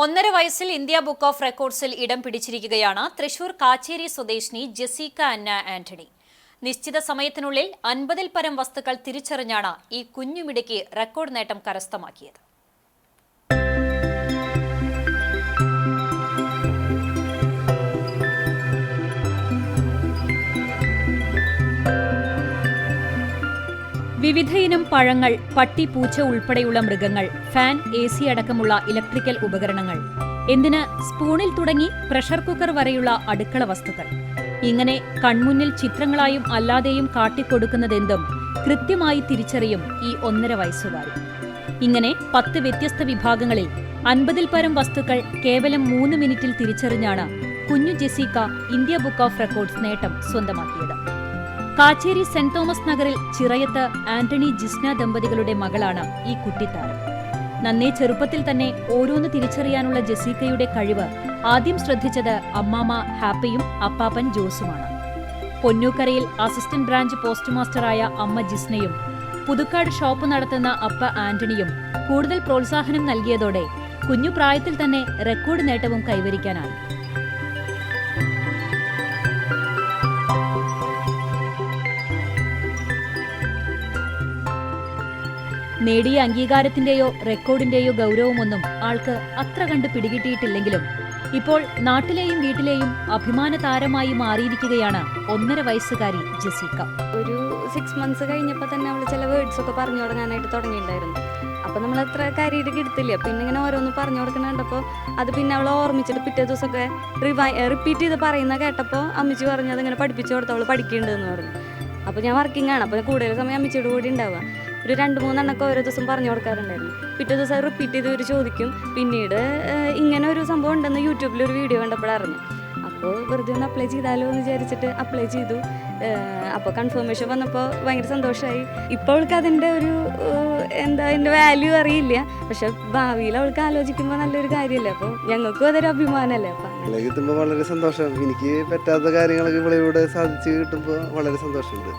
1.5 വയസ്സിൽ India book of റെക്കോർഡ്സിൽ ഇടം പിടിച്ചിരിക്കുകയാണ് തൃശൂർ കാച്ചേരി സ്വദേശിനി ജെസിക്ക അന്ന ആന്റണി. നിശ്ചിത സമയത്തിനുള്ളിൽ 50-ൽ പരം വസ്തുക്കൾ തിരിച്ചറിഞ്ഞാണ് ഈ കുഞ്ഞുമിടയ്ക്ക് റെക്കോർഡ് നേട്ടം കരസ്ഥമാക്കിയത്. വിവിധയിനം പഴങ്ങൾ, പട്ടി, പൂച്ച ഉൾപ്പെടെയുള്ള മൃഗങ്ങൾ, ഫാൻ, AC അടക്കമുള്ള ഇലക്ട്രിക്കൽ ഉപകരണങ്ങൾ, എന്തിന് സ്പൂണിൽ തുടങ്ങി പ്രഷർ കുക്കർ വരെയുള്ള അടുക്കള വസ്തുക്കൾ, ഇങ്ങനെ കൺമുന്നിൽ ചിത്രങ്ങളായും അല്ലാതെയും കാട്ടിക്കൊടുക്കുന്നതെന്തും കൃത്യമായി തിരിച്ചറിയും ഈ 1.5 വയസ്സുകാരി. ഇങ്ങനെ 10 വ്യത്യസ്ത വിഭാഗങ്ങളിൽ 50-ൽ പരം വസ്തുക്കൾ കേവലം 3 മിനിറ്റിൽ തിരിച്ചറിഞ്ഞാണ് കുഞ്ഞു Jessica India book of records നേട്ടം സ്വന്തമാക്കിയത്. കാച്ചേരി സെന്റ് തോമസ് നഗറിൽ ചിറയത്ത് ആന്റണി ജിസ്ന ദമ്പതികളുടെ മകളാണ് ഈ കുട്ടിത്താരം. നന്നേ ചെറുപ്പത്തിൽ തന്നെ ഓരോന്ന് തിരിച്ചറിയാനുള്ള ജെസിക്കയുടെ കഴിവ് ആദ്യം ശ്രദ്ധിച്ചത് അമ്മാമ ഹാപ്പിയും അപ്പാപ്പൻ ജോസുമാണ്. പൊന്നൂക്കരയിൽ അസിസ്റ്റന്റ് ബ്രാഞ്ച് പോസ്റ്റ് മാസ്റ്ററായ അമ്മ ജിസ്നയും പുതുക്കാട് ഷോപ്പ് നടത്തുന്ന അപ്പ ആന്റണിയും കൂടുതൽ പ്രോത്സാഹനം നൽകിയതോടെ കുഞ്ഞു പ്രായത്തിൽ തന്നെ റെക്കോർഡ് നേട്ടവും കൈവരിക്കാനായി. നേടിയ അംഗീകാരത്തിന്റെയോ റെക്കോർഡിന്റെയോ ഗൗരവമൊന്നും ആൾക്ക് അത്ര കണ്ട് പിടികിട്ടിയിട്ടില്ലെങ്കിലും ഇപ്പോൾ നാട്ടിലെയും വീട്ടിലെയും അഭിമാന താരമായി മാറിയിരിക്കുകയാണ് 1.5 വയസ്സുകാരി ജെസിക്ക. ഒരു 6 മന്ത്സ് കഴിഞ്ഞപ്പോൾ തന്നെ അവൾ ചില വേർഡ്സ് ഒക്കെ പറഞ്ഞു തുടങ്ങാനായിട്ട് തുടങ്ങിയിട്ടുണ്ടായിരുന്നു. അപ്പോൾ നമ്മൾ അത്ര കാര്യമായിട്ട് എടുത്തില്ല. പിന്നെ ഇങ്ങനെ ഓരോന്ന് പറഞ്ഞു കൊടുക്കുന്നുണ്ടപ്പോൾ അത് പിന്നെ അവൾ ഓർമ്മിച്ചിട്ട് പിറ്റേ ദിവസമൊക്കെ റിപ്പീറ്റ് ചെയ്ത് പറയുന്ന കേട്ടപ്പോൾ അമ്മച്ചി പറഞ്ഞു അതിങ്ങനെ പഠിപ്പിച്ചു കൊടുത്ത് അവൾ പഠിക്കേണ്ടതെന്ന് പറഞ്ഞു. അപ്പോൾ ഞാൻ വർക്കിംഗ് ആണ്, അപ്പോൾ കൂടുതൽ സമയം അമ്മച്ചിയുടെ കൂടി ഉണ്ടാവുക. ഒരു 2-3 എണ്ണമൊക്കെ ഓരോ ദിവസം പറഞ്ഞു കൊടുക്കാറുണ്ടായിരുന്നു. പിറ്റേ ദിവസം റിപ്പീറ്റ് ചെയ്ത് ഇവർ ചോദിക്കും. പിന്നീട് ഇങ്ങനെ ഒരു സംഭവം ഉണ്ടെന്ന് യൂട്യൂബിൽ ഒരു വീഡിയോ കണ്ടപ്പോഴറിഞ്ഞു. അപ്പോൾ വെറുതെ ഒന്ന് അപ്ലൈ ചെയ്താലോ എന്ന് വിചാരിച്ചിട്ട് അപ്ലൈ ചെയ്തു. അപ്പോൾ കൺഫർമേഷൻ വന്നപ്പോൾ ഭയങ്കര സന്തോഷമായി. ഇപ്പോൾ അവൾക്ക് അതിൻ്റെ ഒരു അതിൻ്റെ വാല്യൂ അറിയില്ല, പക്ഷെ ഭാവിയിൽ അവൾക്ക് ആലോചിക്കുമ്പോൾ നല്ലൊരു കാര്യമല്ലേ. അപ്പോൾ ഞങ്ങൾക്കും അതൊരു അഭിമാനമല്ലേ. അപ്പോൾ കിട്ടുമ്പോൾ വളരെ സന്തോഷം. എനിക്ക് പറ്റാത്ത കാര്യങ്ങളൊക്കെ ഇവിടെ സാധിച്ച് കിട്ടുമ്പോൾ വളരെ സന്തോഷമുണ്ട്.